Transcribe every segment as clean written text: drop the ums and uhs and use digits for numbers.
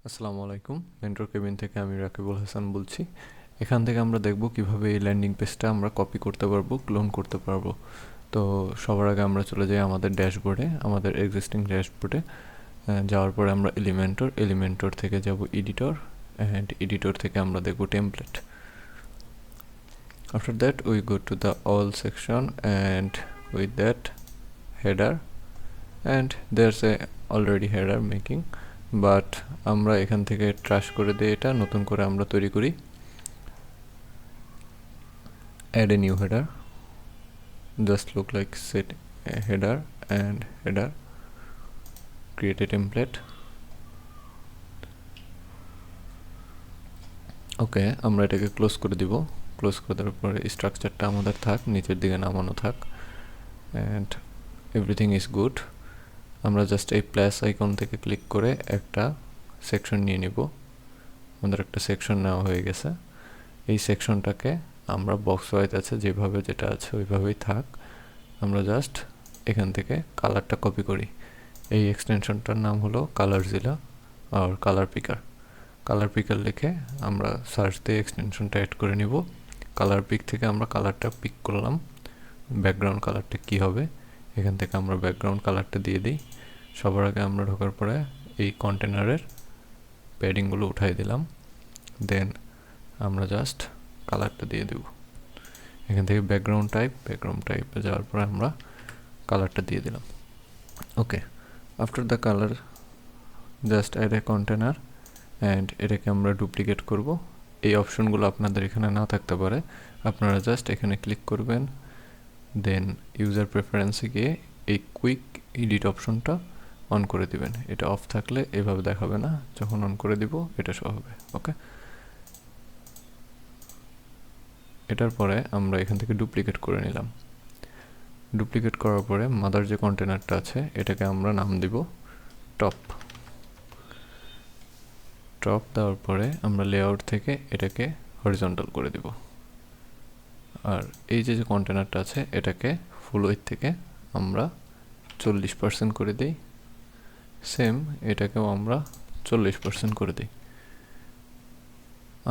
আসসালামু আলাইকুম। Mentor cabin থেকে আমি রাকিবুল হাসান বলছি। এখান থেকে আমরা দেখব কিভাবে এই ল্যান্ডিং পেজটা আমরা কপি করতে পারবো, ক্লোন করতে পারবো। তো সবার আগে আমরা চলে যাই আমাদের ড্যাশবোর্ডে, আমাদের এক্সিস্টিং ড্যাশবোর্ডে। যাওয়ার পরে আমরা এলিমেন্টর থেকে যাব এডিটর, অ্যান্ড এডিটর থেকে আমরা দেখব template. After that we go to the all section, and with that header, and there's a already header making, but আমরা এখান থেকে ট্রাশ করে দিই, এটা নতুন করে আমরা তৈরি করি। Add a new header, just look like set header and header, create a template. Okay, আমরা এটাকে ক্লোজ করে দিব। ক্লোজ করে দেওয়ার পরে স্ট্রাকচারটা আমাদের থাক, নিচের দিকে নামানো থাক, অ্যান্ড এভরিথিং ইজ গুড। আমরা জাস্ট এই প্লাস আইকন থেকে ক্লিক করে একটা সেকশন নিয়ে নিব। আমাদের একটা সেকশন নেওয়া হয়ে গেছে। এই সেকশনটাকে আমরা বক্স ওয়াইজ আছে যেভাবে যেটা আছে ওইভাবেই থাক। আমরা জাস্ট এখান থেকে কালারটা কপি করি। এই এক্সটেনশনটার নাম হলো কালারজিলা আর কালার পিকার। কালার পিকার লিখে আমরা সার্চ দিয়ে এক্সটেনশনটা অ্যাড করে নিব। কালার পিক থেকে আমরা কালারটা পিক করলাম। ব্যাকগ্রাউন্ড কালারটা কি হবে, এখান থেকে আমরা ব্যাকগ্রাউন্ড কালারটা দিয়ে দিই। সবার আগে আমরা ঢোকার পরে এই কন্টেনারের প্যাডিংগুলো উঠাই দিলাম। দেন আমরা জাস্ট কালারটা দিয়ে দেব। এখান থেকে ব্যাকগ্রাউন্ড টাইপে যাওয়ার পরে আমরা কালারটা দিয়ে দিলাম। Okay, after the colour just add a container, and এটাকে আমরা ডুপ্লিকেট করব। এই অপশনগুলো আপনাদের এখানে না থাকতে পারে, আপনারা জাস্ট এখানে ক্লিক করবেন। দেন ইউজার প্রেফারেন্সে গিয়ে এই কুইক এডিট অপশনটা অন করে দিবেন। এটা অফ থাকলে এভাবে দেখাবে না, যখন অন করে দিব এটা শো হবে। ওকে, এটার পরে আমরা এখান থেকে ডুপ্লিকেট করে নিলাম। ডুপ্লিকেট করার পরে মাদার যে কন্টেনারটা আছে এটাকে আমরা নাম দিব টপ। টপ দেওয়ার পরে আমরা লেআউট থেকে এটাকে হরিজন্টাল করে দিব। আর এই যে কন্টেনারটা আছে এটাকে ফুল উইডথ থেকে আমরা 40% করে দিই। সেম এটাকেও আমরা 40% করে দিই।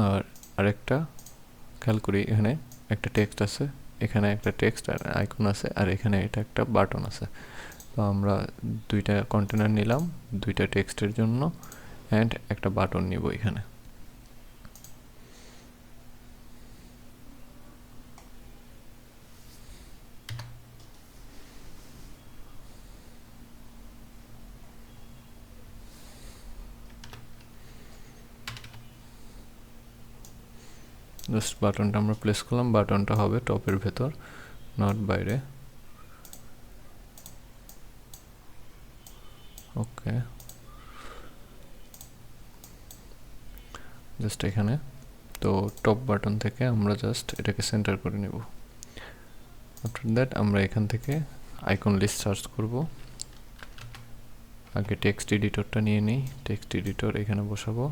আর আরেকটা খেয়াল করি, এখানে একটা টেক্সট আছে, এখানে একটা টেক্সট আর আইকন আছে, আর এখানে এটা একটা বাটন আছে। তো আমরা দুইটা কন্টেনার নিলাম, দুইটা টেক্সটের জন্য, অ্যান্ড একটা বাটন নিব এখানে। জাস্ট বাটনটা আমরা প্লেস করলাম, বাটনটা হবে টপের ভেতর, নট বাইরে। ওকে, জাস্ট এখানে। তো টপ বাটন থেকে আমরা জাস্ট এটাকে সেন্টার করে নেব। আফটার দ্যাট আমরা এখান থেকে আইকন লিস্ট সার্চ করব। আগে টেক্সট এডিটরটা নিয়ে নিই, টেক্সট এডিটর এখানে বসাবো,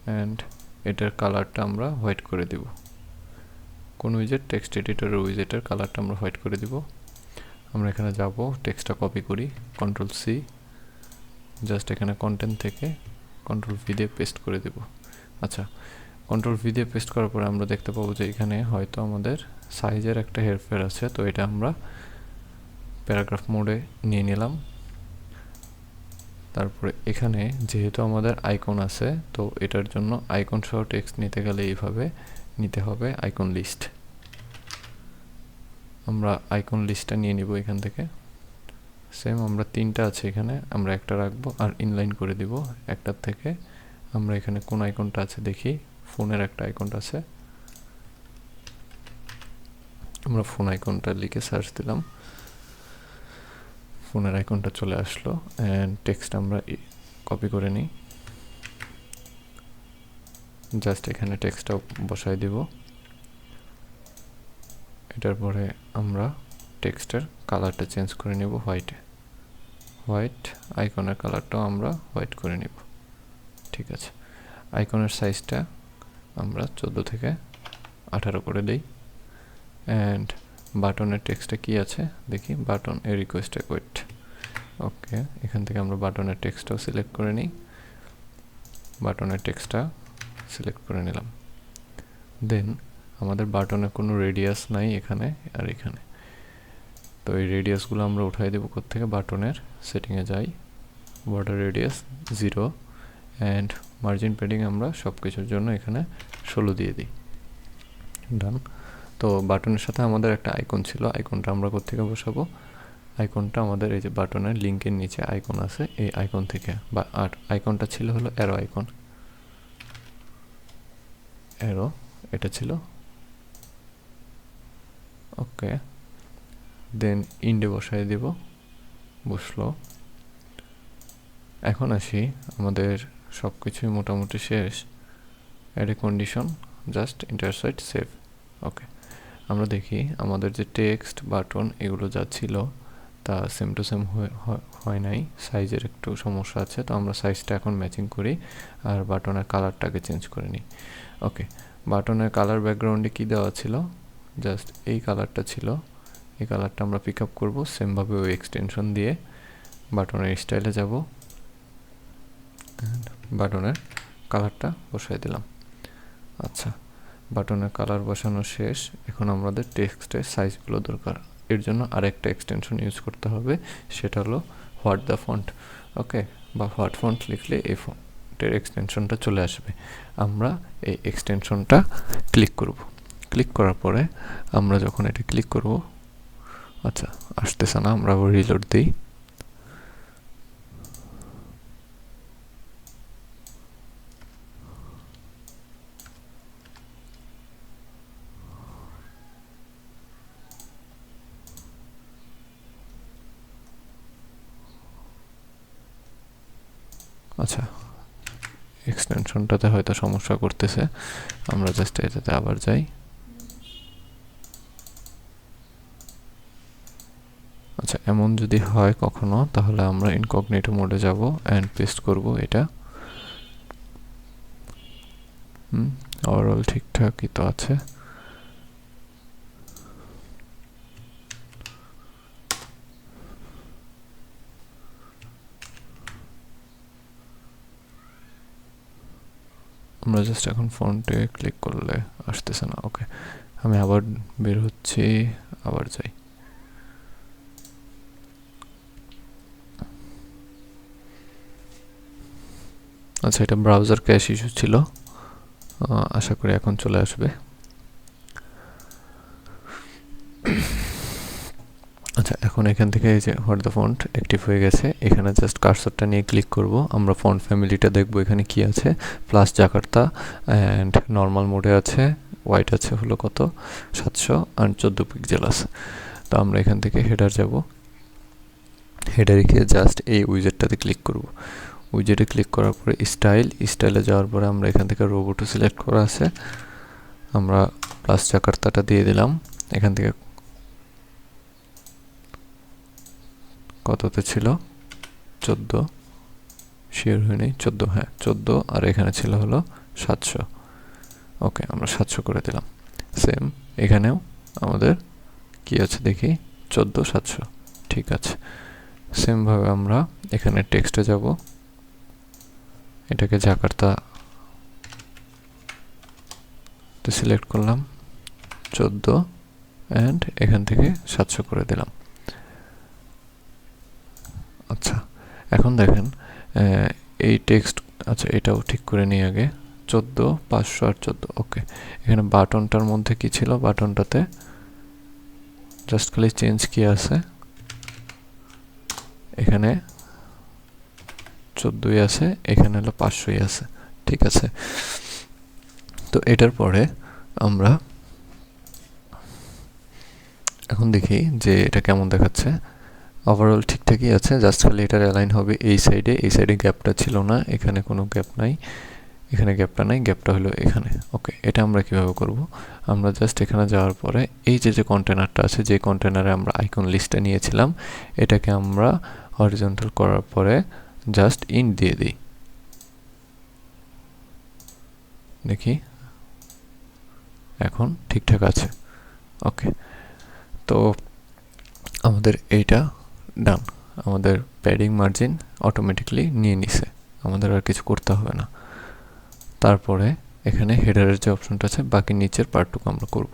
অ্যান্ড এটার কালারটা আমরা হোয়াইট করে দিব। কোন উইজেট? টেক্সট এডিটরের উইজেটের কালারটা আমরা হোয়াইট করে দিব। আমরা এখানে যাব, টেক্সটটা কপি করি, কন্ট্রোল সি, জাস্ট এখানে কন্টেন্ট থেকে কন্ট্রোল ভি দিয়ে পেস্ট করে দেব। আচ্ছা, কন্ট্রোল ভি দিয়ে পেস্ট করার পরে আমরা দেখতে পাবো যে এখানে হয়তো আমাদের সাইজের একটা হেরফের আছে, তো এটা আমরা প্যারাগ্রাফ মোডে নিয়ে নিলাম। তারপরে এখানে যেহেতু আমাদের আইকন আছে, তো এটার জন্য আইকন সহ টেক্সট নিতে গেলে এইভাবে নিতে হবে আইকন লিস্ট। আমরা আইকন লিস্টটা নিয়ে নিব এখান থেকে। সেম আমরা তিনটা আছে এখানে, আমরা একটা রাখবো আর ইনলাইন করে দিব একটার থেকে। আমরা এখানে কোন আইকনটা আছে দেখি, ফোনের একটা আইকনটা আছে, আমরা ফোন আইকনটা লিখে সার্চ দিলাম, ফোনের আইকনটা চলে আসলো। অ্যান্ড টেক্সট আমরা কপি করে নিই, জাস্ট এখানে টেক্সটটা বসাই দিব। এটার পরে আমরা টেক্সটের কালারটা চেঞ্জ করে নেব হোয়াইটে, হোয়াইট। আইকনের কালারটাও আমরা হোয়াইট করে নেব। ঠিক আছে, আইকনের সাইজটা আমরা 14 থেকে 18 করে দিই। অ্যান্ড বাটনের টেক্সটটা কি আছে দেখি, বাটন এ রিকোয়েস্ট ওয়েট। ওকে, এখান থেকে আমরা বাটনের টেক্সটটাও সিলেক্ট করে নিই। বাটনের টেক্সটটা সিলেক্ট করে নিলাম। দেন আমাদের বাটনের কোনো রেডিয়াস নাই এখানে আর এখানে, তো এই রেডিয়াসগুলো আমরা উঠাই দেবো কোত্থেকে, বাটনের সেটিংয়ে যাই, border radius 0 and margin padding আমরা সব কিছুর জন্য এখানে 16 দিয়ে দিই। ডান। তো বাটনের সাথে আমাদের একটা আইকন ছিল, আইকনটা আমরা কোত্থেকে বসাবো, আইকনটা আমাদের এই যে বাটনের লিঙ্কের নিচে আইকন আছে, এই আইকন থেকে, বা আইকনটা ছিল হলো অ্যারো আইকন, অ্যারো এটা ছিল। ওকে, দেন ইন্ডে বসাই দেব, বসলো। এখন আসি, আমাদের সব কিছুই মোটামুটি শেষ। অ্যাড এ কন্ডিশন, জাস্ট ইন্টারসাইট সেভ। ওকে, আমরা দেখি আমাদের যে টেক্সট বাটন এগুলো যা ছিল তা সেম টু সেম হয় নাই, সাইজের একটু সমস্যা আছে, তো আমরা সাইজটা এখন ম্যাচিং করি আর বাটনের কালারটাকে চেঞ্জ করে নিই। ওকে, বাটনের কালার ব্যাকগ্রাউন্ডে কী দেওয়া ছিল, জাস্ট এই কালারটা ছিল, এই কালারটা আমরা পিক আপ করবো সেমভাবে ওই এক্সটেনশন দিয়ে বাটনের স্টাইলে যাব, বাটনের কালারটা বসাই দিলাম। আচ্ছা, বাটনের কালার বসানো শেষ, এখন আমাদের টেক্সটের সাইজগুলো দরকার, এর জন্য আরেকটা এক্সটেনশন ইউজ করতে হবে, সেটা হলো হোয়াট দ্য ফন্ট। ওকে, বা হোয়াট ফন্ট লিখলে এই ফন্টের এক্সটেনশনটা চলে আসবে। আমরা এই এক্সটেনশনটা ক্লিক করব, ক্লিক করার পরে আমরা যখন এটা ক্লিক করব, আচ্ছা আসতেছে না, আমরা আবার রিলোড দিই। আচ্ছা, এক্সটেনশনটাতে হয়তো সমস্যা করতেছে, আমরা জাস্ট এটাতে আবার যাই। আচ্ছা, এমন যদি হয় কখনো, তাহলে আমরা ইনকগনিটো মোডে যাব অ্যান্ড পেস্ট করব এটা। ওভারঅল ঠিকঠাকই তো আছে। আমরা জাস্ট এখন ফন্টে ক্লিক করলে আসতেছে না। ওকে, আমি আবার বের হচ্ছি, আবার যাই। আচ্ছা, এটা ব্রাউজার ক্যাশ ইস্যু ছিল, আশা করি এখন চলে আসবে। আচ্ছা, এখন এখান থেকে এই যে হোয়াট দ্য ফন্ট অ্যাক্টিভ হয়ে গেছে, এখানে জাস্ট কার্সরটা নিয়ে ক্লিক করব, আমরা ফন্ট ফ্যামিলিটা দেখব এখানে কি আছে, প্লাস জাকার্তা অ্যান্ড নর্মাল মোডে আছে, হোয়াইট আছে হলো কত 700 আর 14 পিক্সেল আছে। তো আমরা এখান থেকে হেডার যাব, হেডারে গিয়ে জাস্ট এই উইজেটটাতে ক্লিক করব, উইজেটে ক্লিক করার পরে স্টাইলে যাওয়ার পরে আমরা এখান থেকে রোবটও সিলেক্ট করা আছে, আমরা প্লাস জাকার্তাটা দিয়ে দিলাম। এখান থেকে কততে ছিল 14, শিওর হয়ে নেই, 14, হ্যাঁ 14, আর এখানে ছিল হলো 700। ওকে, আমরা 700 করে দিলাম। সেম এখানেও আমাদের কি আছে দেখি, 14, 700, ঠিক আছে। সেমভাবে আমরা এখানে টেক্সটে যাব, এটাকে জাকার্তা সিলেক্ট করলাম, 14 অ্যান্ড এখান থেকে 700 করে দিলাম। আচ্ছা, এখন দেখেন এই টেক্সট, আচ্ছা এটাও ঠিক করে নিই আগে, 14, 500 আর 14। ওকে, এখানে বাটনটার মধ্যে কি ছিল, বাটনটাতে জাস্ট খালি চেঞ্জ কি আছে, এখানে 14ই আছে, এখানে হলো 500ই আছে, ঠিক আছে। তো এটার পরে আমরা এখন দেখি যে এটা কেমন দেখাচ্ছে। ওভারঅল ঠিকঠাকই আছে, জাস্ট খালি এটার অ্যালাইন হবে এই সাইডে গ্যাপটা ছিল না, এখানে কোনো গ্যাপ নাই, এখানে গ্যাপটা নাই, গ্যাপটা হলো এখানে। ওকে, এটা আমরা কিভাবে করব, আমরা জাস্ট এখানে যাওয়ার পরে এই যে কন্টেনারটা আছে, যে কন্টেনারে আমরা আইকন লিস্টটা নিয়েছিলাম, এটাকে আমরা হরিজন্টাল করার পরে জাস্ট ইন্ট দিয়ে দিই, দেখি এখন ঠিকঠাক আছে। ওকে, তো আমাদের এইটা ডান, আমাদের প্যাডিং মার্জিন অটোমেটিকলি নিয়ে নিছে, আমাদের আর কিছু করতে হবে না। তারপরে এখানে হেডারের যে অপশনটা আছে বাকি নিচের পার্টটুকু আমরা করব।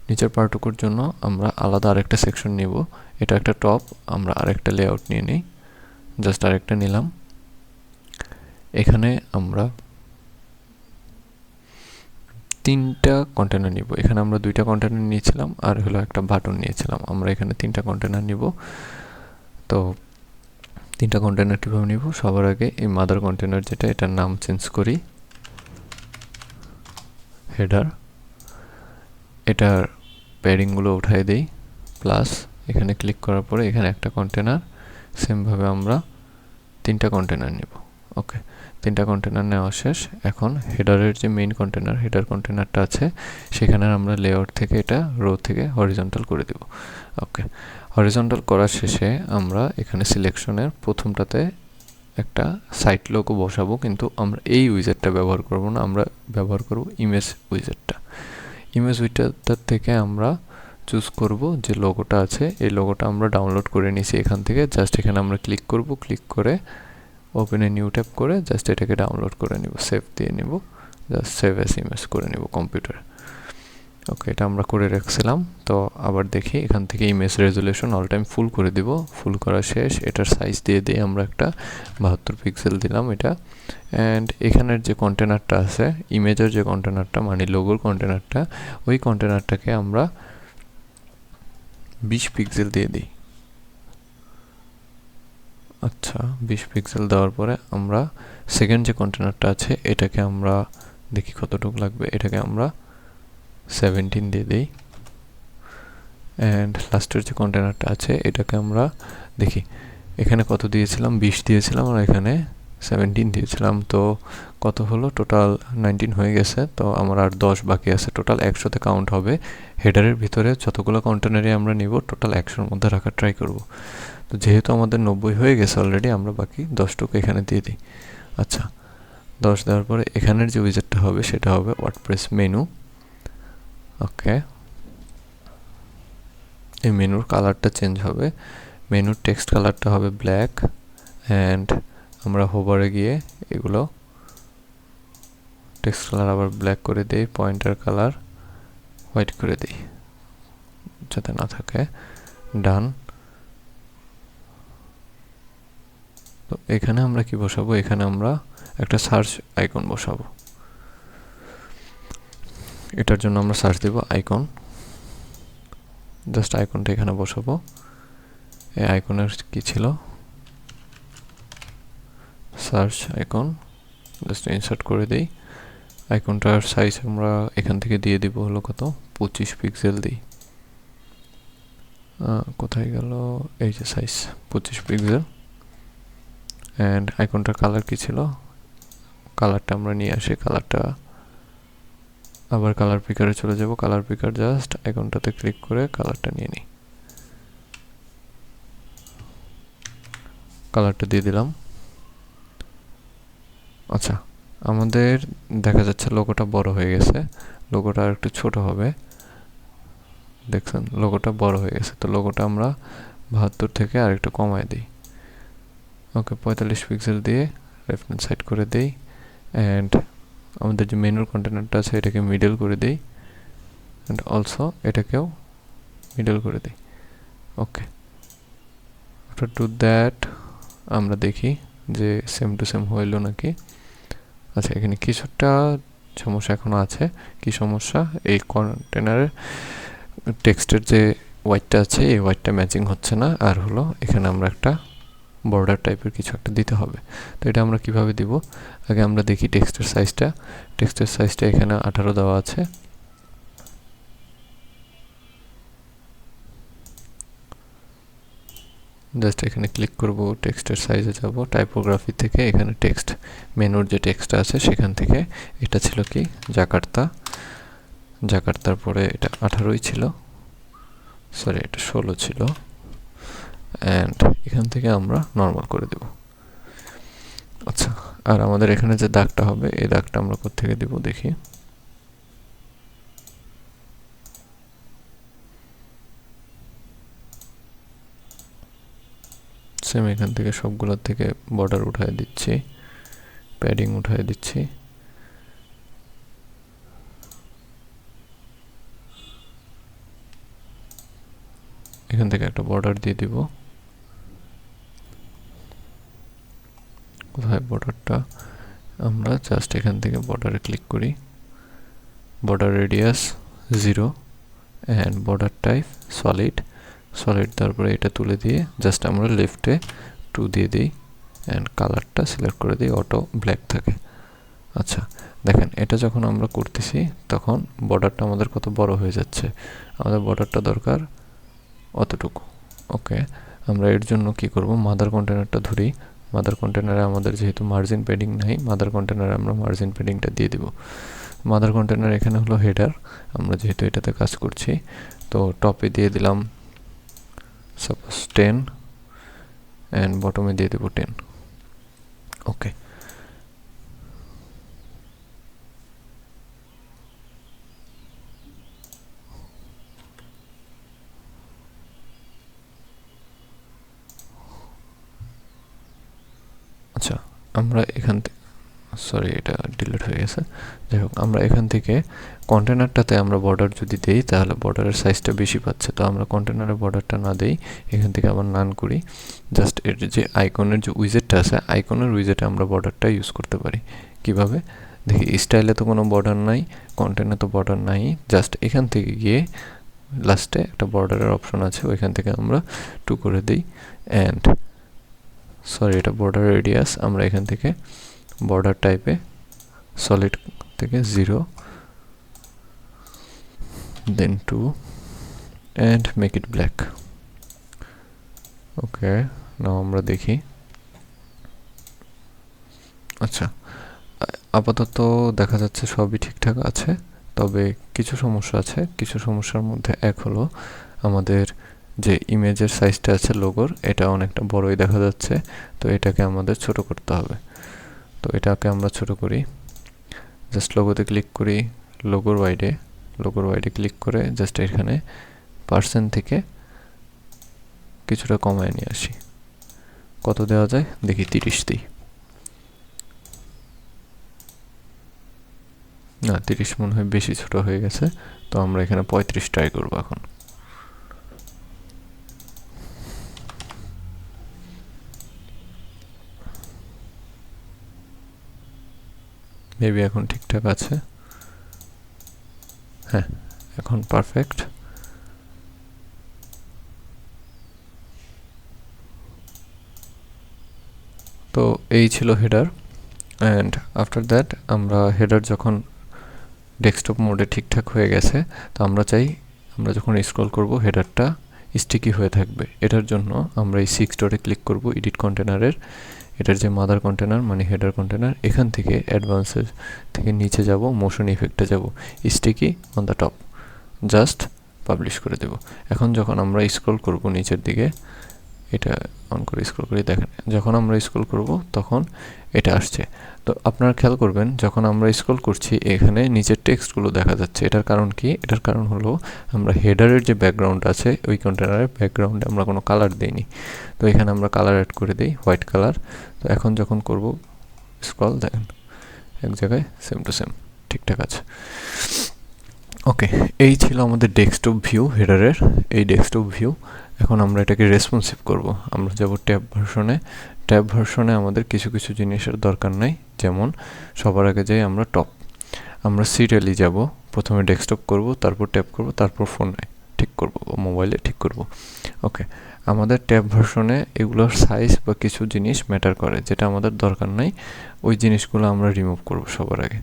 নিচের পার্টটুকুর জন্য আমরা আলাদা আরেকটা সেকশন নিব। এটা একটা টপ, আমরা আরেকটা লেআউট নিয়ে নিই, জাস্ট আরেকটা নিলাম। এখানে আমরা 3টা কন্টেনার নিব। এখানে আমরা 2টা কন্টেনার নিয়েছিলাম আর হলো একটা বাটন নিয়েছিলাম। আমরা এখানে 3টা কন্টেনার নিব। তো 3টা কন্টেনার কীভাবে নিব? সবার আগে এই মাদার কন্টেনার যেটা, এটার নাম চেঞ্জ করি হেডার। এটার প্যাডিংগুলো উঠাই দেই, প্লাস এখানে ক্লিক করার পরে এখানে একটা কন্টেনার, সেমভাবে আমরা 3টা কন্টেনার নিব। ওকে, 3টা কন্টেনার নেওয়া শেষ। এখন হেডারের যে মেইন কন্টেনার, হেডার কন্টেনারটা আছে, সেখানে আমরা লেআউট থেকে এটা রো থেকে হরিজন্টাল করে দিব। ওকে, হরিজন্টাল করার শেষে আমরা এখানে সিলেকশনের প্রথমটাতে একটা সাইট লোগো বসাবো, কিন্তু আমরা এই উইজেটটা ব্যবহার করব না, আমরা ব্যবহার করব ইমেজ উইজেটটা। ইমেজ উইজেটটার থেকে আমরা চুজ করব যে লোগোটা আছে, এই লোগোটা আমরা ডাউনলোড করে নিয়েছি এখান থেকে। জাস্ট এখানে আমরা ক্লিক করব, ক্লিক করে ওপেনে নিউ ট্যাব করে জাস্ট এটাকে ডাউনলোড করে নিব, সেভ দিয়ে নিব, জাস্ট সেভ অ্যাজ ইমেজ করে নিব কম্পিউটারে। ওকে, এটা আমরা করে রাখছিলাম। তো আবার দেখি, এখান থেকে ইমেজ রেজুলেশন অল টাইম ফুল করে দিব। ফুল করা শেষ। এটার সাইজ দিয়ে দিয়ে আমরা একটা 72 পিক্সেল দিলাম এটা। অ্যান্ড এখানের যে কন্টেনারটা আছে, ইমেজের যে কন্টেনারটা মানে লোগোর কন্টেনারটা, ওই কন্টেনারটাকে আমরা 20 পিক্সেল দিয়ে দিই। আচ্ছা, 20 পিক্সেল দেওয়ার পরে আমরা সেকেন্ড যে কন্টেনারটা আছে এটাকে আমরা দেখি কতটুকু লাগবে, এটাকে আমরা 17 দিয়ে দিই। অ্যান্ড লাস্টের যে কন্টেনারটা আছে এটাকে আমরা দেখি এখানে কত দিয়েছিলাম, 20 দিয়েছিলাম আর এখানে 17 দিয়েছিলাম। তো কত হলো? টোটাল 19 হয়ে গেছে। তো আমার আর 10 বাকি আছে। টোটাল 100তে কাউন্ট হবে। হেডারের ভিতরে যতগুলো কন্টেনারই আমরা নিব টোটাল 100-র মধ্যে রাখার ট্রাই করব। তো যেহেতু আমাদের 90 হয়ে গেছে অলরেডি, আমরা বাকি 10টুকু এখানে দিয়ে দিই। আচ্ছা, 10 দেওয়ার পরে এখানের যে উইজেটটা হবে সেটা হবে ওয়ার্ডপ্রেস মেনু। ওকে, এই মেনুর কালারটা চেঞ্জ হবে। মেনুর টেক্সট কালারটা হবে ব্ল্যাক। অ্যান্ড আমরা হোভারে গিয়ে এগুলো টেক্সট কালার আবার ব্ল্যাক করে দিই, পয়েন্টার কালার হোয়াইট করে দিই যাতে না থাকে। ডান। তো এখানে আমরা কি বসাবো? এখানে আমরা একটা সার্চ আইকন বসাবো। এটার জন্য আমরা সার্চ দেব আইকন। জাস্ট আইকনটা এখানে বসাবো। এই আইকনের কি ছিল? Search icon. জাস্ট ইনসার্ট করে দেই। আইকনটার সাইজ আমরা এখান থেকে দিয়ে দিব হলো কত? 25 পিক্সেল দিই। কোথায় গেল? এই যে সাইজ 25 পিক্সেল। অ্যান্ড আইকনটার কালার কি ছিল? কালারটা আমরা নিয়ে আসি। কালারটা আবার কালার পিকারে চলে যাব। কালার পিকার জাস্ট আইকনটাতে ক্লিক করে কালারটা নিয়ে নিই। কালারটা দিয়ে দিলাম। আচ্ছা, আমাদের দেখা যাচ্ছে লোগোটা বড় হয়ে গেছে। লোগোটা আর একটু ছোট হবে। দেখছেন লোগোটা বড় হয়ে গেছে। তো লোগোটা আমরা 72 থেকে আর একটু কমায় দিই। ওকে, 45 পিক্সেল দিয়ে লেফট হ্যান্ড সাইড করে দিই। অ্যান্ড আমাদের যে মেনুর কন্টেনারটা আছে এটাকে মিডল করে দিই। অ্যান্ড অলসো এটাকেও মিডল করে দিই। ওকে, আফটার ডু দ্যাট আমরা দেখি যে সেম টু সেম হইল নাকি। আচ্ছা, এখানে কিছুটা সমস্যা এখনো আছে। কি সমস্যা? এই কন্টেনারের টেক্সটের যে হোয়াইটটা আছে এই হোয়াইটটা ম্যাচিং হচ্ছে না। আর হলো এখানে আমরা একটা বর্ডার টাইপের কিছু একটা দিতে হবে। তো এটা আমরা কিভাবে দিব? আগে আমরা দেখি টেক্সটের সাইজটা। টেক্সটের সাইজটা এখানে 18 দেওয়া আছে। জাস্ট এখানে ক্লিক করব, টেক্সটের সাইজে যাব, টাইপোগ্রাফি থেকে এখানে টেক্সট মেনুর যে টেক্সটটা আছে সেখান থেকে এটা ছিল কি জাকার্তা। জাকার্তার পরে এটা 18ই ছিল, সরি এটা 16 ছিল। অ্যান্ড এখান থেকে আমরা নর্মাল করে দেব। আচ্ছা, আর আমাদের এখানে যে দাগটা হবে এই দাগটা আমরা কোত্থেকে দিব দেখি। সেম এখান থেকে সবগুলোর থেকে বর্ডার উঠায় দিচ্ছি। প্যাডিং উঠাই দিচ্ছি। এখান থেকে একটা বর্ডার দিয়ে দিব। কোথায় বর্ডারটা? আমরা জাস্ট এখান থেকে বর্ডারে ক্লিক করি, border radius 0 and border type solid, তারপরে এটা তুলে দিয়ে জাস্ট আমরা লেফটে 2 দিয়ে দিই অ্যান্ড কালারটা সিলেক্ট করে দিই, অটো ব্ল্যাক থাকে। আচ্ছা দেখেন, এটা যখন আমরা করতেছি তখন বর্ডারটা আমাদের কত বড় হয়ে যাচ্ছে। আমাদের বর্ডারটা দরকার অতটুকু। ওকে, আমরা এর জন্য কি করব, মাদার কন্টেনারটা ধরি। মাদার কন্টেনারে আমাদের যেহেতু মার্জিন প্যাডিং নাই, মাদার কন্টেনারে আমরা মার্জিন প্যাডিংটা দিয়ে দিব। মাদার কন্টেনার এখানে হলো হেডার, আমরা যেহেতু এটাতে কাজ করছি, তো টপে দিয়ে দিলাম সাপোজ 10 অ্যান্ড বটমে দিয়ে দেবো 10। ওকে, আচ্ছা আমরা এখান থেকে, সরি এটা ডিলিট হয়ে গেছে। যাই হোক, আমরা এখান থেকে কন্টেনারটাতে আমরা বর্ডার যদি দেই তাহলে বর্ডারের সাইজটা বেশি পাচ্ছে, তো আমরা কন্টেনারের বর্ডারটা না দেই, এখান থেকে আবার নান করি। জাস্ট এর যে আইকনের যে উইজেটটা আছে, আইকনের উইজেটে আমরা বর্ডারটা ইউজ করতে পারি। কিভাবে দেখি, স্টাইলে তো কোনো বর্ডার নাই, কন্টেন্টে তো বর্ডার নাই, জাস্ট এখান থেকে গিয়ে লাস্টে একটা বর্ডারের অপশন আছে, ওইখান থেকে আমরা 2 করে দিই অ্যান্ড সরি এটা বর্ডার রেডিয়াস, আমরা এখান থেকে বর্ডার টাইপে সলিড থেকে 0 then 2 and make it black. ওকে, নাও আমরা দেখি। আচ্ছা, আপাতত দেখা যাচ্ছে সবই ঠিকঠাক আছে, তবে কিছু সমস্যা আছে। কিছু সমস্যার মধ্যে এক হলো আমাদের যে ইমেজের সাইজটা আছে লোগোর, এটা অনেকটা বড়ই দেখা যাচ্ছে, তো এটাকে আমাদের ছোট করতে হবে। তো এটাকে আমরা ছোট করি, জাস্ট লোগোতে ক্লিক করি, লোগোর ওয়াইডে ক্লিক করে জাস্ট এখানে পার্সেন্ট থেকে কিছুটা কমায় নিয়ে আসি। কত দেওয়া যায় দেখি, 30 দিই। না, 30 মনে হয় বেশি ছোট হয়ে গেছে, তো আমরা এখানে 35 ট্রাই করবো এখন। মেবি এখন ঠিকঠাক আছে। হ্যাঁ, এখন পারফেক্ট। তো এই ছিল হেডার, অ্যান্ড আফটার দ্যাট আমরা হেডার যখন ডেস্কটপ মোডে ঠিকঠাক হয়ে গেছে, তো আমরা চাই আমরা যখন স্ক্রল করব হেডারটা স্টিকি হয়ে থাকবে। এটার জন্য আমরা এই 6 ডটে ক্লিক করব, এডিট কন্টেনারের, এটার যে মাদার কন্টেনার মানে হেডার কন্টেনার, এখান থেকে অ্যাডভান্সের থেকে নিচে যাব, মোশন ইফেক্টে যাব, sticky on the top, just publish করে দেব। এখন যখন আমরা স্ক্রল করব নিচের দিকে, এটা অন করে স্ক্রল করে দেখেন, যখন আমরা স্ক্রল করব তখন এটা আসছে। তো আপনারা খেয়াল করবেন, যখন আমরা স্ক্রল করছি এখানে নিচের টেক্সটগুলো দেখা যাচ্ছে। এটার কারণ কি? এটার কারণ হলো আমরা হেডারের যে ব্যাকগ্রাউন্ড আছে ওই কন্টেনারের ব্যাকগ্রাউন্ডে আমরা কোনো কালার দেইনি, তো এখানে আমরা কালার অ্যাড করে দিই, হোয়াইট কালার। তো এখন যখন করব স্ক্রল, দেখেন এক জায়গায় সেম টু সেম ঠিকঠাক আছে। ওকে, এই ছিল আমাদের ডেস্কটপ ভিউ হেডারের। এই ডেস্কটপ ভিউ, এখন আমরা এটাকে রেসপন্সিভ করব। আমরা যাব ট্যাব ভার্সনে আমাদের কিছু কিছু জিনিসের দরকার নাই, যেমন সবার আগে যাই আমরা টপ, আমরা সিরিয়ালি যাব, প্রথমে ডেস্কটপ করব, তারপর ট্যাব করব, তারপর ফোনে ঠিক করব, মোবাইলে ঠিক করব। ওকে, আমাদের ট্যাব ভার্সনে এগুলোর সাইজ বা কিছু জিনিস ম্যাটার করে, যেটা আমাদের দরকার নাই ওই জিনিসগুলো আমরা রিমুভ করব সবার আগে।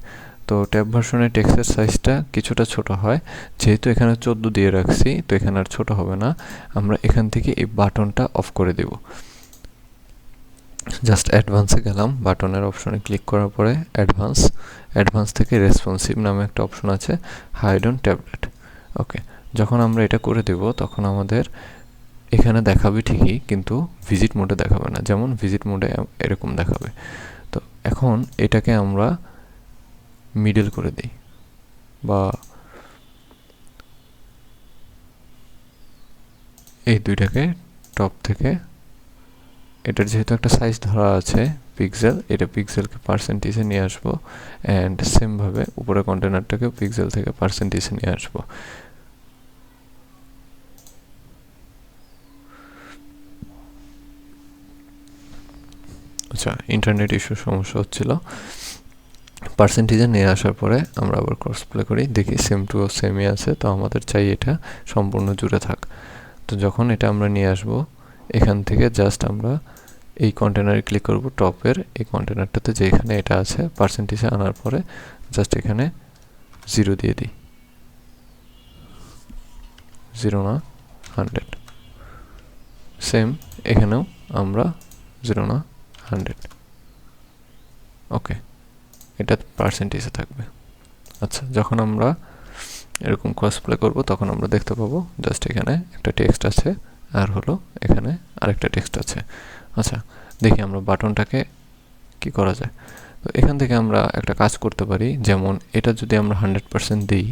তো ট্যাব ভার্সনে টেক্সটের সাইজটা কিছুটা ছোট হয়, যেহেতু এখানে 14 দিয়ে রাখছি, তো এখানে আর ছোট হবে না। আমরা এখান থেকে এই বাটনটা অফ করে দেব। জাস্ট অ্যাডভান্সে গেলাম, বাটনের অপশনে ক্লিক করার পরে অ্যাডভান্স থেকে রেসপন্সিভ নামে একটা অপশন আছে, হাইড অন ট্যাবলেট। ওকে, যখন আমরা এটা করে দেব তখন আমাদের এখানে দেখাবে ঠিকই, কিন্তু ভিজিট মোডে দেখাবে না, যেমন ভিজিট মোডে এরকম দেখাবে। তো এখন এটাকে আমরা মিডল করে দিই, বা এই দুইটাকে টপ থেকে এটার যেহেতু একটা সাইজ ধরা আছে পিক্সেল, এটা পিক্সেলকে পার্সেন্টেজে নিয়ে আসবো অ্যান্ড সেমভাবে উপরে কন্টেনারটাকেও পিক্সেল থেকে পার্সেন্টেজে নিয়ে আসবো। আচ্ছা, ইন্টারনেট ইস্যুর সমস্যা হচ্ছিল। পার্সেন্টেজে নিয়ে আসার পরে আমরা আবার ক্রস প্লে করি, দেখি সেম টু সেমই আছে, তো আমাদের চাই এটা সম্পূর্ণ জুড়ে থাক। তো যখন এটা আমরা নিয়ে আসব, এখান থেকে জাস্ট আমরা এই কন্টেনারে ক্লিক করব, টপের এই কন্টেনারটাতে যেখানে এটা আছে পার্সেন্টেজে আনার পরে জাস্ট এখানে 0 দিয়ে দিই, 0 না 100। সেম এখানেও আমরা 0 না 100। ওকে, এটা পার্সেন্টেজে থাকবে। আচ্ছা, যখন আমরা এরকম ক্রস প্লে করবো তখন আমরা দেখতে পাবো জাস্ট এখানে একটা টেক্সট আছে আর হলো এখানে আরেকটা টেক্সট আছে। আচ্ছা, দেখি আমরা বাটনটাকে কি করা যায়। তো এখান থেকে আমরা একটা কাজ করতে পারি, যেমন এটা যদি আমরা 100% দিই,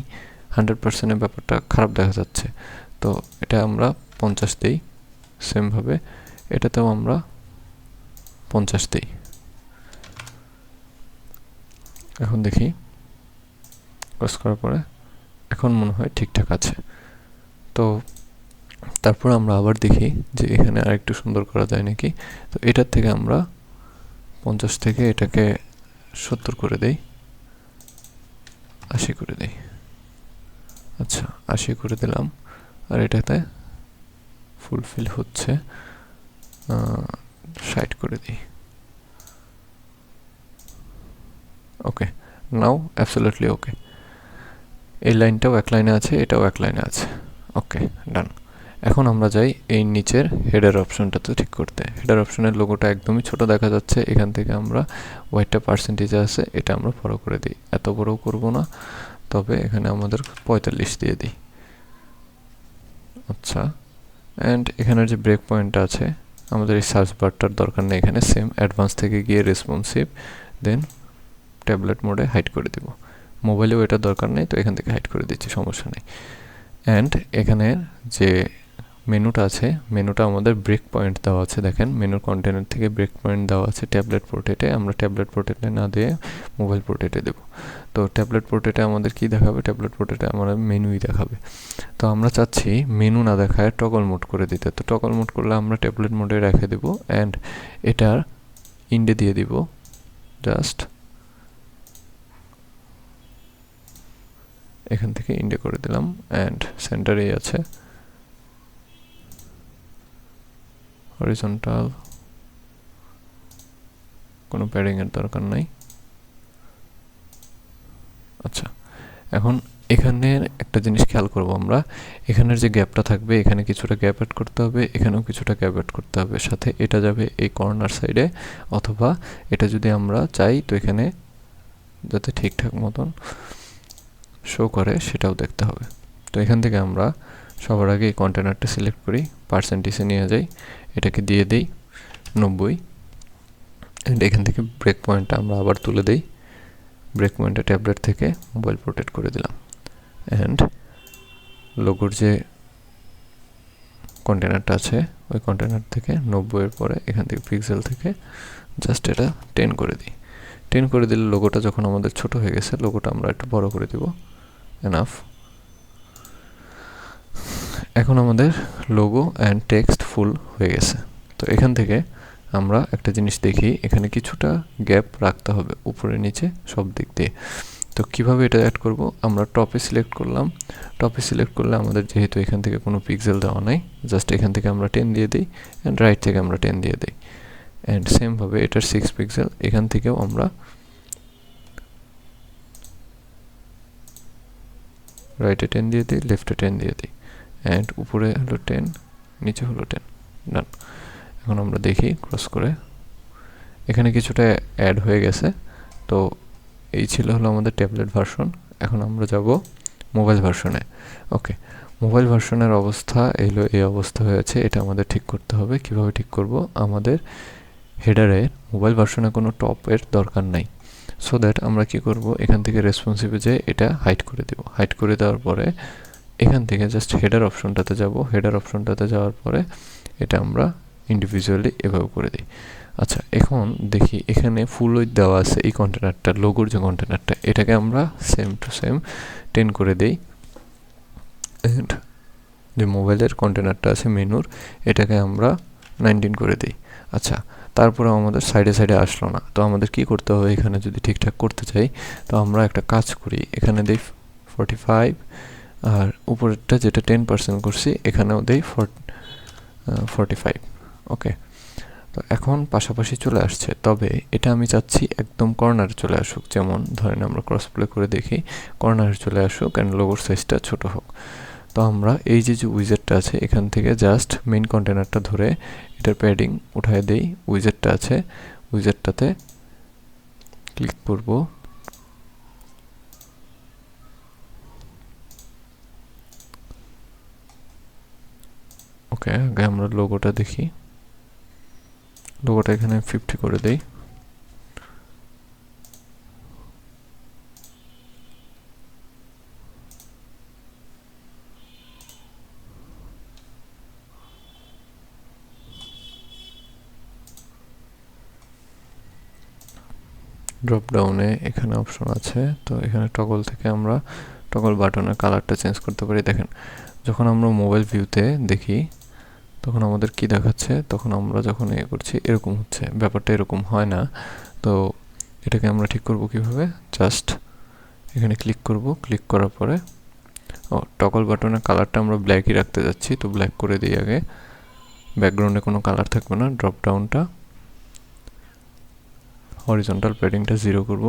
100%-এর ব্যাপারটা খারাপ দেখা যাচ্ছে, তো এটা আমরা 50 দিই। সেমভাবে এটাতেও আমরা 50 দিই। এখন দেখি ক্রস করার পরে এখন মনে হয় ঠিকঠাক আছে। তো তারপর আমরা আবার দেখি যে এখানে আরেকটু সুন্দর করা যায় নাকি। তো এটার থেকে আমরা 50 থেকে এটাকে 70 করে দেই, 80 করে দেই। আচ্ছা, 80 করে দিলাম, আর এটাতে ফুলফিল হচ্ছে 60 করে দিই। ওকে, নাও অ্যাবসলিউটলি ওকে। এই লাইনটাও এক লাইনে আছে, এটাও এক লাইনে আছে। ওকে, ডান। এখন আমরা যাই এই নিচের হেডার অপশনটাতে ঠিক করতে। হেডার অপশনের লোগোটা একদমই ছোট দেখা যাচ্ছে, এখান থেকে আমরা ওয়াইটটা পার্সেন্টেজে আছে, এটা আমরা বড় করে দিই। এত বড় করব না, তবে এখানে আমাদের 45 দিয়ে দিই। আচ্ছা, অ্যান্ড এখানের যে ব্রেক পয়েন্টটা আছে, আমাদের এই সার্চ বারটার দরকার নেই এখানে। সেম অ্যাডভান্স থেকে গিয়ে রেসপন্সিভ, দেন ট্যাবলেট মোডে হাইড করে দিব। মোবাইলেও এটা দরকার নেই, তো এখান থেকে হাইড করে দিচ্ছি, সমস্যা নেই। অ্যান্ড এখানে যে মেনুটা আছে, মেনুটা আমাদের ব্রেক পয়েন্ট দেওয়া আছে। দেখেন মেনুর কন্টেনার থেকে ব্রেক পয়েন্ট দেওয়া আছে ট্যাবলেট পোর্ট্রেটে। আমরা ট্যাবলেট পোর্ট্রেটে না দিয়ে মোবাইল পোর্ট্রেটে দেবো। তো ট্যাবলেট পোর্ট্রেটে আমাদের কি দেখাবে? ট্যাবলেট পোর্ট্রেটে আমাদের মেনুই দেখাবে। তো আমরা চাচ্ছি মেনু না দেখায় টগল মোড করে দিতে। তো টগল মোড করলে আমরা ট্যাবলেট মোডে রেখে দেবো অ্যান্ড এটার ইন্ডে দিয়ে দিব। জাস্ট এখান থেকে ইন্ডে করে দিলাম অ্যান্ড সেন্টারেই আছে। হরিজন্টাল, কোনো প্যাডিং এর দরকার নাই। আচ্ছা, এখন এখানের একটা জিনিস খেয়াল করব আমরা, এখানের যে গ্যাপটা থাকবে এখানে কিছুটা গ্যাপ অ্যাড করতে হবে, এখানেও কিছুটা গ্যাপ অ্যাড করতে হবে। সাথে এটা যাবে এই কর্নার সাইডে, অথবা এটা যদি আমরা চাই তো এখানে যাতে ঠিকঠাক মতন শো করে সেটাও দেখতে হবে। তো এখান থেকে আমরা সবার আগে এই কন্টেনারটা সিলেক্ট করি, পার্সেন্টেজে নিয়ে যাই, এটাকে দিয়ে দিই 90 অ্যান্ড এখান থেকে ব্রেক পয়েন্টটা আমরা আবার তুলে দিই। ব্রেক পয়েন্টটা ট্যাবলেট থেকে মোবাইল পোর্ট্রেট করে দিলাম অ্যান্ড লোগোর যে কন্টেনারটা আছে ওই কন্টেনার থেকে 90-এর পরে এখান থেকে পিক্সেল থেকে জাস্ট এটা 10 করে দিই। 10 করে দিলে লোগোটা যখন আমাদের ছোট হয়ে গেছে, লোগোটা আমরা একটু বড় করে দিব। এনাফ। এখন আমাদের লোগো অ্যান্ড টেক্সট ফুল হয়ে গেছে। তো এখান থেকে আমরা একটা জিনিস দেখি, এখানে কিছুটা গ্যাপ রাখতে হবে উপরে নিচে সব দিক দিয়ে। তো কিভাবে এটা অ্যাড করব? আমরা টপে সিলেক্ট করলাম। টপে সিলেক্ট করলে আমাদের যেহেতু এখান থেকে কোনো পিক্সেল দেওয়া নাই, জাস্ট এখান থেকে আমরা 10 দিয়ে দিই অ্যান্ড রাইট থেকে আমরা 10 দিয়ে দিই। অ্যান্ড সেমভাবে এটার 6 পিক্সেল, এখান থেকেও আমরা রাইটে 10 দিয়ে দিই, লেফটে 10 দিয়ে দিই অ্যান্ড উপরে হলো 10, নিচে হলো 10। ডান। এখন আমরা দেখি ক্রস করে, এখানে কিছুটা অ্যাড হয়ে গেছে। তো এই ছিল হলো আমাদের ট্যাবলেট ভার্সন। এখন আমরা যাব মোবাইল ভার্সনে। ওকে, মোবাইল ভার্সনের অবস্থা এলো এই অবস্থা হয়েছে, এটা আমাদের ঠিক করতে হবে। কিভাবে ঠিক করব? আমাদের হেডারে মোবাইল ভার্সনে কোনো টপের দরকার নাই। সো দ্যাট আমরা কি করব, এখান থেকে রেসপন্সিভে যে এটা হাইড করে দেব। হাইড করে দেওয়ার পরে এখান থেকে জাস্ট হেডার অপশনটাতে যাব। হেডার অপশনটাতে যাওয়ার পরে এটা আমরা ইন্ডিভিজুয়ালি এভাবে করে দিই। আচ্ছা, এখন দেখি এখানে ফুল উইথ দেওয়া আছে এই কন্টেনারটা, লোগোর যে কন্টেনারটা, এটাকে আমরা সেম টু সেম 10 করে দেই। অ্যান্ড যে মোবাইলের কন্টেনারটা আছে মেনুর, এটাকে আমরা 19 করে দিই। আচ্ছা, তারপরে আমাদের সাইডে সাইডে আসলো না, তো আমাদের কি করতে হবে এখানে যদি ঠিকঠাক করতে চাই? তো আমরা একটা কাজ করি, এখানে দিই 45, আর উপরেরটা যেটা 10% করছি এখানেও দিই 45। ওকে, তো এখন পাশাপাশি চলে আসছে, তবে এটা আমি চাচ্ছি একদম কর্নারে চলে আসুক। যেমন ধরেন আমরা ক্রস প্লে করে দেখি, কর্নারে চলে আসুক অ্যান্ড লোগোর সাইজটা ছোট হোক। তো আমরা এই যে উইজেটটা আছে এখান থেকে জাস্ট মেইন কন্টেনারটা ধরে এটার প্যাডিং উঠায় দেই। উইজেটটা আছে, উইজেটটাতে ক্লিক করব, ওকে। আগে আমরা লোগোটা দেখি, লোগোটা এখানে 50 করে দেই। ড্রপ ডাউনে এখানে অপশন আছে, তো এখানে টগল থেকে আমরা টগল বাটনের কালারটা চেঞ্জ করতে পারি। দেখেন, যখন আমরা মোবাইল ভিউতে দেখি তখন আমাদের কি দেখাচ্ছে, তখন আমরা যখন করছি এরকম হচ্ছে, ব্যাপারটা এরকম হয় না। তো এটাকে আমরা ঠিক করব কিভাবে? জাস্ট এখানে ক্লিক করব, ক্লিক করার পরে টগল বাটনের কালারটা আমরা ব্ল্যাকই রাখতে যাচ্ছি, তো ব্ল্যাক করে দিই আগে। ব্যাকগ্রাউন্ডে কোনো কালার থাকবে না। ড্রপ ডাউনটা হরিজন্টাল প্যাডিংটা 0 করব,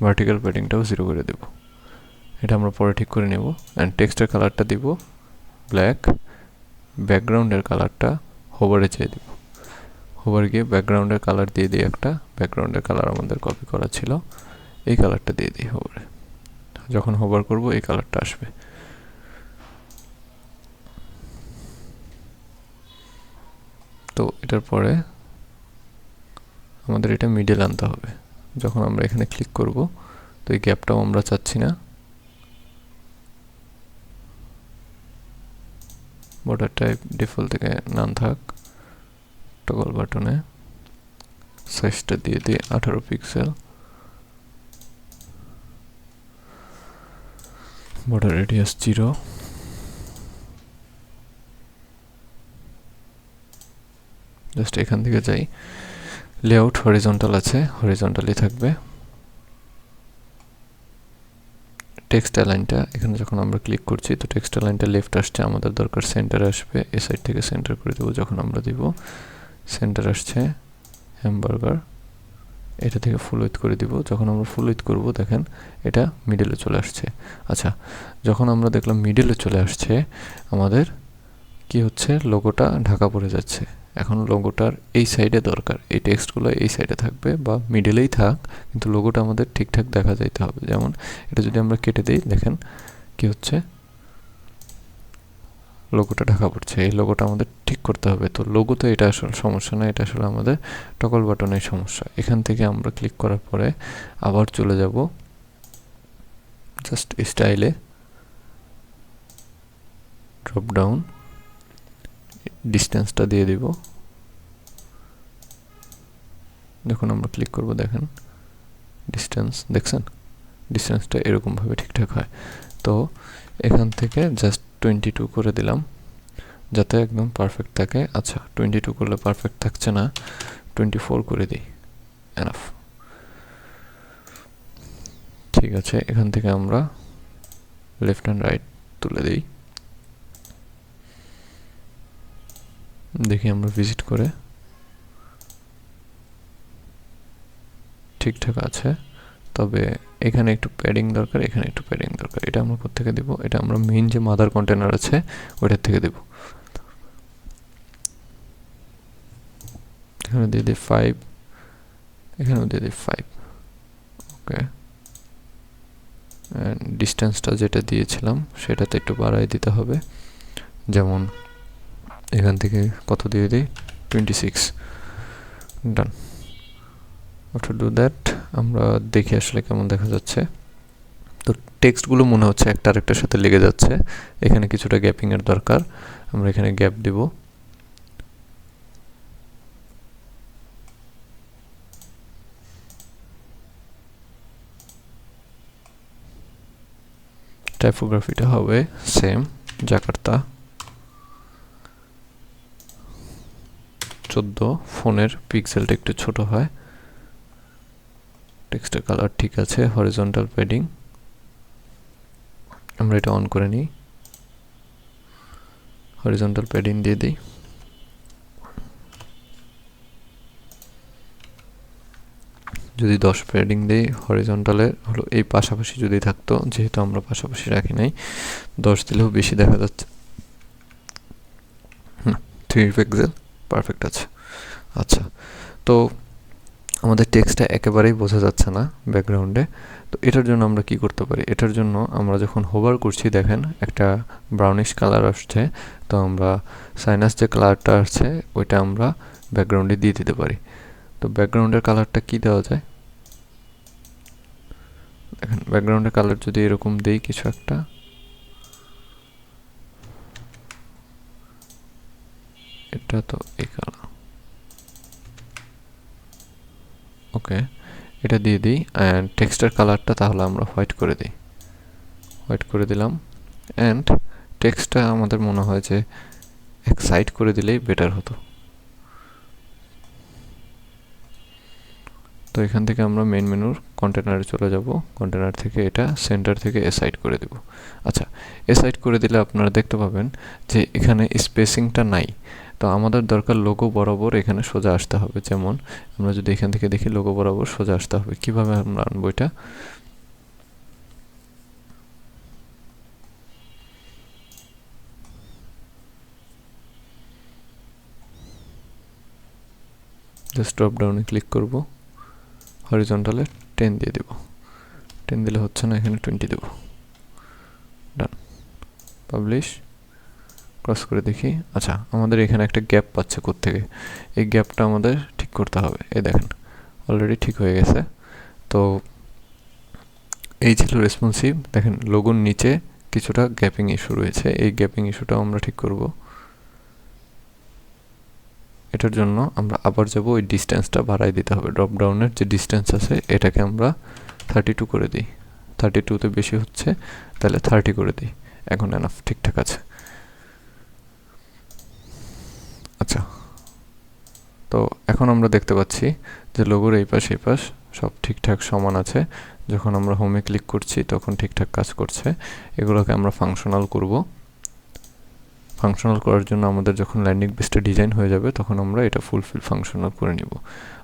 ভার্টিক্যাল প্যাডিংটাও 0 করে দেব। এটা আমরা পরে ঠিক করে নেব। অ্যান্ড টেক্সটের কালারটা দিব ব্ল্যাক, ব্যাকগ্রাউন্ডের কালারটা হোভারে চেয়ে দিব। হোভার গিয়ে ব্যাকগ্রাউন্ডের কালার দিয়ে দিই একটা, ব্যাকগ্রাউন্ডের কালার আমাদের কপি করা ছিল, এই কালারটা দিয়ে দিই হোভারে। যখন হোভার করব এই কালারটা আসবে। তো এটার পরে আমাদের এটা মিডল আনতে হবে। যখন আমরা এখানে ক্লিক করব, তো এই গ্যাপটাও আমরা চাচ্ছি না। বর্ডার টাইপ ডিফল্ট থেকে নান থাক, টগল বাটনে সাইজটা দিয়ে দিই 18 পিক্সেল, বর্ডার রেডিয়াস 0। জাস্ট এখান থেকে যাই, লেআউট হরিজন্টাল আছে, হরিজন্টালি থাকবে। টেক্সট অ্যালাইনটা এখানে যখন আমরা ক্লিক করছি, তো টেক্সট অ্যালাইনটা লেফট আসছে, আমাদের দরকার সেন্টার আসবে, এই সাইড থেকে সেন্টার করে দেবো। যখন আমরা দিব সেন্টার আসছে হ্যামবার্গার, এটা থেকে ফুল উইথ করে দিব। যখন আমরা ফুল উইথ করব দেখেন এটা মিডলে চলে আসছে। আচ্ছা, যখন আমরা দেখলাম মিডলে চলে আসছে, আমাদের কি হচ্ছে, লোগোটা ঢাকা পড়ে যাচ্ছে। এখন লোগোটার এই সাইডে দরকার, এই টেক্সটগুলো এই সাইডে থাকবে বা মিডলেই থাক, কিন্তু লোগোটা আমাদের ঠিকঠাক দেখা যাইতে হবে। যেমন এটা যদি আমরা কেটে দিই, দেখেন কি হচ্ছে, লোগোটা ঢাকা পড়ছে। এই লোগোটা আমাদের ঠিক করতে হবে। তো লোগোতে এটা আসলে সমস্যা না, এটা আসলে আমাদের টগল বাটনের সমস্যা। এখান থেকে আমরা ক্লিক করার পরে আবার চলে যাব জাস্ট স্টাইলে, ড্রপ ডাউন, ডিস্টেন্সটা দিয়ে দিব। যখন আমরা ক্লিক করব দেখেন ডিস্টেন্স, দেখছেন ডিস্টেন্সটা এরকমভাবে ঠিকঠাক হয়। তো এখান থেকে জাস্ট 22 করে দিলাম যাতে একদম পারফেক্ট থাকে। আচ্ছা, 22 করলে পারফেক্ট থাকছে না, 24 করে দিই, এনাফ। ঠিক আছে, এখান থেকে আমরা লেফট অ্যান্ড রাইট তুলে দিই। দেখি আমরা ভিজিট করে ঠিকঠাক আছে, তবে এখানে একটু প্যাডিং দরকার, এখানে একটু প্যাডিং দরকার। এটা আমরা কোত্থেকে দেব? এটা আমরা মেইন যে মাদার কন্টেনার আছে ওইটার থেকে দেব। এখানে দিয়ে দিই 5, এখানেও দিয়ে দিই 5। ওকে, ডিস্টেন্সটা যেটা দিয়েছিলাম সেটাতে একটু বাড়াই দিতে হবে। যেমন এখান থেকে কত দিয়ে দিই, 26। ডান। আফটার ডু দ্যাট আমরা দেখি আসলে কেমন দেখা যাচ্ছে। তো টেক্সটগুলো মনে হচ্ছে একটা আরেকটার সাথে লেগে যাচ্ছে, এখানে কিছুটা গ্যাপিংয়ের দরকার। আমরা এখানে গ্যাপ দিব, টাইপোগ্রাফিটা হবে সেম, জাকার্তা 14। ফোনের পিক্সেলটা একটু ছোট হয়। টেক্সটের কালার ঠিক আছে। হরিজন্টাল প্যাডিং আমরা এটা অন করে নিই, হরিজন্টাল প্যাডিং দিয়ে দিই। যদি 10 প্যাডিং দিই, হরিজন্টালের হলো এই পাশাপাশি যদি থাকতো, যেহেতু আমরা পাশাপাশি রাখি নাই, 10 দিলেও বেশি দেখা যাচ্ছে। 3 পিক্সেল পারফেক্ট আছে। আচ্ছা, তো আমাদের টেক্সটটা একেবারেই বোঝা যাচ্ছে না ব্যাকগ্রাউন্ডে। তো এটার জন্য আমরা কি করতে পারি? এটার জন্য আমরা যখন হোভার করছি, দেখেন একটা ব্রাউনিশ কালার আসছে। তো আমরা সাইনাস যে কালারটা আসছে ওইটা আমরা ব্যাকগ্রাউন্ডে দিয়ে দিতে পারি। তো ব্যাকগ্রাউন্ডের কালারটা কি দেওয়া যায়? দেখেন ব্যাকগ্রাউন্ডের কালার যদি এরকম দেই কিছু একটা, এটা তো এই কালার, ওকে, এটা দিয়ে দিই। অ্যান্ড টেক্সটের কালারটা তাহলে আমরা হোয়াইট করে দিই, হোয়াইট করে দিলাম। অ্যান্ড টেক্সটটা আমাদের মনে হয় যে এক সাইড করে দিলেই বেটার হতো। তো এখান থেকে আমরা মেইন মেনুর কন্টেনারে চলে যাব, কন্টেনার থেকে এটা সেন্টার থেকে এসাইড করে দেব। আচ্ছা, এসাইড করে দিলে আপনারা দেখতে পাবেন যে এখানে স্পেসিংটা নাই। তো আমাদের দরকার লোগো বরাবর এখানে সোজা আসতে হবে। যেমন আমরা যদি এখান থেকে দেখি লোগো বরাবর সোজা আসতে হবে। কিভাবে আমরা আনবো এটা? জাস্ট ড্রপ ডাউনে ক্লিক করব, হরিজন্টালে 10 দিয়ে দেব। 10 দিলে হচ্ছে না, এখানে 20 দেব। ডান, পাবলিশ, ক্রস করে দেখি। আচ্ছা, আমাদের এখানে একটা গ্যাপ পাচ্ছে কোত্থেকে, এই গ্যাপটা আমাদের ঠিক করতে হবে। এই দেখেন অলরেডি ঠিক হয়ে গেছে। তো এই ছিল রেসপন্সিভ। দেখেন লোগোর নিচে কিছুটা গ্যাপিং ইস্যু রয়েছে, এই গ্যাপিং ইস্যুটাও আমরা ঠিক করব। এটার জন্য আমরা আবার যাব, ওই ডিস্টেন্সটা বাড়াই দিতে হবে। ড্রপ ডাউনের যে ডিস্টেন্স আছে এটাকে আমরা 32 করে দিই। 32তে বেশি হচ্ছে, তাহলে 30 করে দিই। এখন এনাফ, ঠিকঠাক আছে। আচ্ছা, তো এখন আমরা দেখতে পাচ্ছি যে লোগোর এই পাশ এই পাশ সব ঠিকঠাক সমান আছে। যখন আমরা হোমে ক্লিক করছি তখন ঠিকঠাক কাজ করছে। এগুলোকে আমরা ফাংশনাল করব। ফাংশনাল করার জন্য আমাদের যখন ল্যান্ডিং পেজটা ডিজাইন হয়ে যাবে তখন আমরা এটা ফুলফিল ফাংশনাল করে নিব।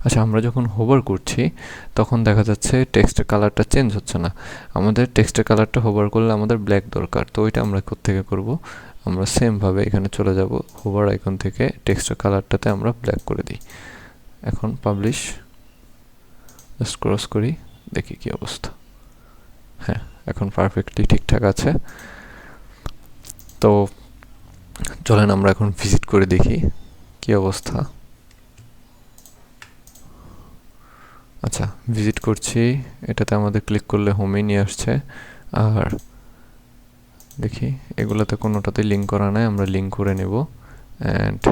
আচ্ছা, আমরা যখন হোভার করছি তখন দেখা যাচ্ছে টেক্সটের কালারটা চেঞ্জ হচ্ছে না। আমাদের টেক্সটের কালারটা হোভার করলে আমাদের ব্ল্যাক দরকার। তো ওইটা আমরা কোত্থেকে করব? আমরা সেমভাবে এখানে চলে যাব, হোভার আইকন থেকে টেক্সটের কালারটাতে আমরা ব্ল্যাক করে দিই। এখন পাবলিশ, জাস্ট ক্রস করি, দেখি কি অবস্থা। হ্যাঁ, এখন পারফেক্টলি ঠিকঠাক আছে। তো চলেন আমরা এখন ভিজিট করে দেখি কি অবস্থা। আচ্ছা, ভিজিট করছি, এটাতে আমাদের ক্লিক করলে হোমে নিয়ে আসছে। আর দেখি এগুলোতে কোনোটাতে লিঙ্ক করা নাই, আমরা লিঙ্ক করে নেব। অ্যান্ড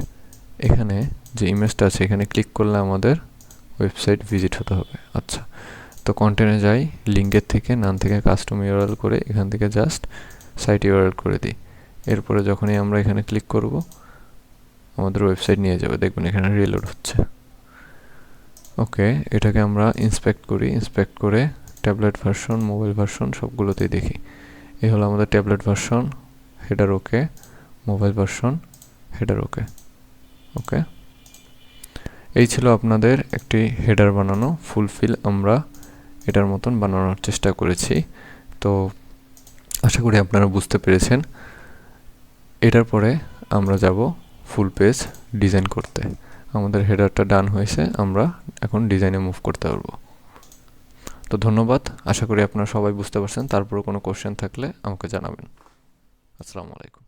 এখানে যে ইমেজটা আছে এখানে ক্লিক করলে আমাদের ওয়েবসাইট ভিজিট হতে হবে। আচ্ছা, তো কন্টেন্টে যাই, লিঙ্কের থেকে নাম থেকে কাস্টম ইউআরএল করে এখান থেকে জাস্ট সাইট ইউআরএল করে দিই। এরপরে যখনই আমরা এখানে ক্লিক করব আমাদের ওয়েবসাইট নিয়ে যাবে, দেখবেন এখানে রিলোড হচ্ছে। ওকে, এটাকে আমরা ইন্সপেক্ট করি, ইন্সপেক্ট করে ট্যাবলেট ভার্সন, মোবাইল ভার্সন সবগুলোতেই দেখি। এই হলো আমাদের tablet version, header okay, mobile version, header okay. Okay, এই ছিল আপনাদের একটি হেডার বানানো। ফুলফিল আমরা এটার মতন বানানোর চেষ্টা করেছি। তো আশা করি আপনারা বুঝতে পেরেছেন। এটার পরে আমরা যাব ফুল পেজ ডিজাইন করতে। আমাদের হেডারটা ডান হয়েছে, আমরা এখন ডিজাইনে মুভ করতে পারবো। তো ধন্যবাদ, আশা করি আপনারা সবাই বুঝতে পারছেন। তারপরে কোনো কোশ্চেন থাকলে আমাকে জানাবেন। আসসালামু আলাইকুম।